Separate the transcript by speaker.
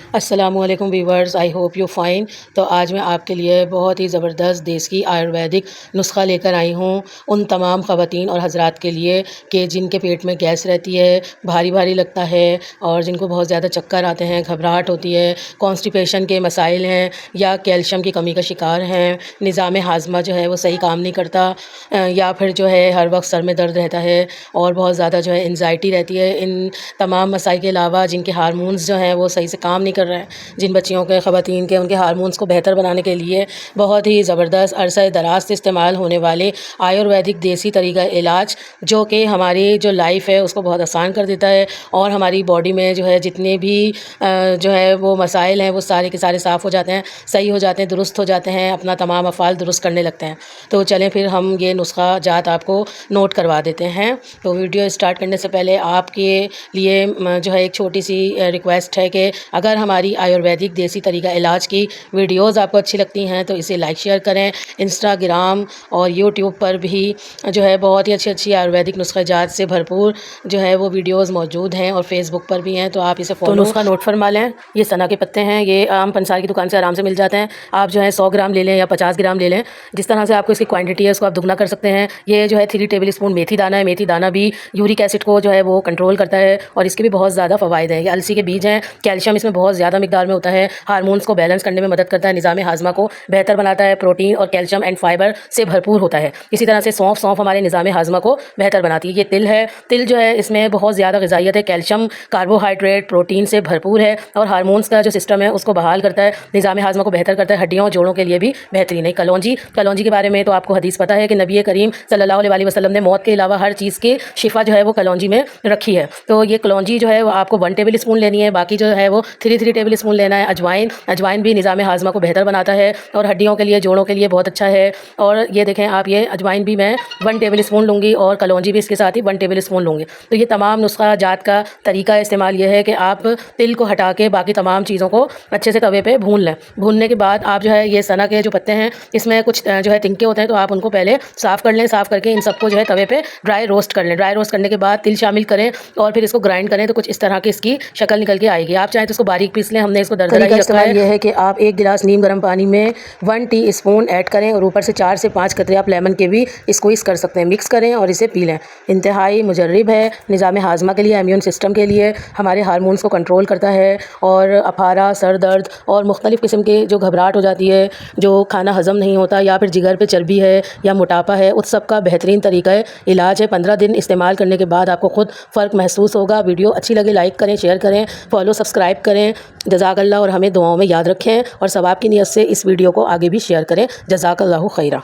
Speaker 1: अस्सलामुअलैकुम viewers, I hope you fine. तो आज मैं आपके लिए बहुत ही ज़बरदस्त देसी आयुर्वेदिक नुस्ख़ा लेकर आई हूँ उन तमाम ख़वातीन और हज़रात के लिए कि जिनके पेट में गैस रहती है, भारी भारी लगता है और जिनको बहुत ज़्यादा चक्कर आते हैं, घबराहट होती है, कॉन्स्टिपेशन के मसाइल हैं या कैल्शियम की कमी का शिकार हैं, निज़ाम हाज़मा जो है वो सही काम नहीं करता, या फिर जो है हर वक्त सर में दर्द रहता है और बहुत ज़्यादा जो है एंजाइटी रहती है। इन तमाम मसाइल के अलावा जिनके हार्मोन्स जो हैं वो सही से काम नहीं कर रहे हैं, जिन बच्चियों के ख़वातीन के उनके हार्मोन्स को बेहतर बनाने के लिए बहुत ही ज़बरदस्त अरसा दराज से इस्तेमाल होने वाले आयुर्वेदिक देसी तरीका इलाज जो कि हमारी जो लाइफ है उसको बहुत आसान कर देता है और हमारी बॉडी में जो है जितने भी जो है वो मसाइल हैं वो सारे के सारे साफ़ हो जाते हैं, सही हो जाते हैं, दुरुस्त हो जाते हैं, अपना तमाम अफ़ाल दुरुस्त करने लगते हैं। तो चलें फिर हम ये नुस्ख़ा जात आपको नोट करवा देते हैं। तो वीडियो स्टार्ट करने से पहले आपके लिए जो है एक छोटी सी रिक्वेस्ट है कि अगर हमारी आयुर्वेदिक देसी तरीका इलाज की वीडियोस आपको अच्छी लगती हैं तो इसे लाइक शेयर करें। इंस्टाग्राम और यूट्यूब पर भी जो है बहुत ही अच्छी अच्छी आयुर्वेदिक नुस्ख़ा जात से भरपूर जो है वो वीडियोस मौजूद हैं और फेसबुक पर भी हैं, तो आप इसे फॉलो। तो नुस्ख़ा नोट फरमा लें। ये सना के पत्ते हैं, ये आम पंसार की दुकान से आराम से मिल जाते हैं। आप जो है 100 ग्राम ले लें या 50 ग्राम ले लें, जिस तरह से आपको इसकी क्वांटिटी है उसको आप दुगना कर सकते हैं। ये जो है 3 टेबल स्पून मेथी दाना है। मेथी दाना भी यूरिक एसिड को जो है वो कंट्रोल करता है और इसके भी बहुत ज़्यादा फ़वाइद हैं। ये अलसी के बीज हैं, कैल्शियम इसमें बहुत ज़्यादा मिकदार में होता है, हार्मोन्स को बैलेंस करने में मदद करता है, निज़ाम हाज़मा को बेहतर बनाता है, प्रोटीन और कैल्शियम एंड फाइबर से भरपूर होता है। इसी तरह से सौंफ हमारे निज़ाम हाज़मा को बेहतर बनाती है। ये तिल है, तिल जो है इसमें बहुत ज़्यादा ग़िज़ाइयत है, कैल्शियम, कार्बोहाइड्रेट, प्रोटीन से भरपूर है और हार्मोन्स का जो सिस्टम है उसको बहाल करता है, निज़ाम हाज़मा को बेहतर करता है, हड्डियों और जोड़ों के लिए भी बेहतरीन है। कलौंजी के बारे में तो आपको हदीस पता है कि नबी करीम सल्लल्लाहु अलैहि वसल्लम ने मौत के अलावा हर चीज़ की शिफा जो है वो कलौंजी में रखी है। तो ये कलौंजी जो है वो आपको 1 टेबल स्पून लेनी है, बाकी जो है वो 3 टेबल स्पून लेना है। अजवाइन भी निज़ाम हाज़मा को बेहतर बनाता है और हड्डियों के लिए, जोड़ों के लिए बहुत अच्छा है। और ये देखें आप, ये अजवाइन भी मैं 1 टेबल स्पून लूँगी और कलौंजी भी इसके साथ ही 1 टेबल स्पून लूँगी। तो ये तमाम नुस्ख़ा जात का तरीका इस्तेमाल ये है कि आप तिल को हटा के बाकी तमाम चीज़ों को अच्छे से तवे पे भून लें। भूनने के बाद आप जो है ये सना के जो पत्ते हैं इसमें कुछ जो है तिनके होते हैं, तो आप उनको पहले साफ़ कर लें। साफ़ करके इन सबको जो है तवे पे ड्राई रोस्ट कर लें। ड्राई रोस्ट करने के बाद तिल शामिल करें और फिर इसको ग्राइंड करें तो कुछ इस तरह की इसकी शक्ल निकल के आएगी। आप चाहें तो इसको बारीक पीस लें, हमने इसको दरदरा ही रखा है। ये है कि आप 1 गिलास नीम गर्म पानी में 1 टीस्पून ऐड करें और ऊपर से 4 से 5 कतरे आप लेमन के भी स्क्वीज़ कर सकते हैं। मिक्स करें और इसे पी लें। इंतहाई मुजर्रिब है, निज़ाम हाज़मा के लिए, इम्यून सिस्टम के लिए, हमारे हार्मोन्स को कंट्रोल करता है और अफारा, सर दर्द और मुख्तलिफ़ किस्म के जो घबराहट हो जाती है, जो खाना हज़म नहीं होता या फिर जिगर पे चर्बी है या मोटापा है, उस सब का बेहतरीन तरीका है, इलाज है। 15 दिन इस्तेमाल करने के बाद आपको खुद फ़र्क महसूस होगा। वीडियो अच्छी लगे लाइक करें, शेयर करें, फॉलो सब्सक्राइब करें। जज़ाकल्लाह और हमें दुआओं में याद रखें और सवाब की नियत से इस वीडियो को आगे भी शेयर करें। जज़ाकल्लाहु खैरा।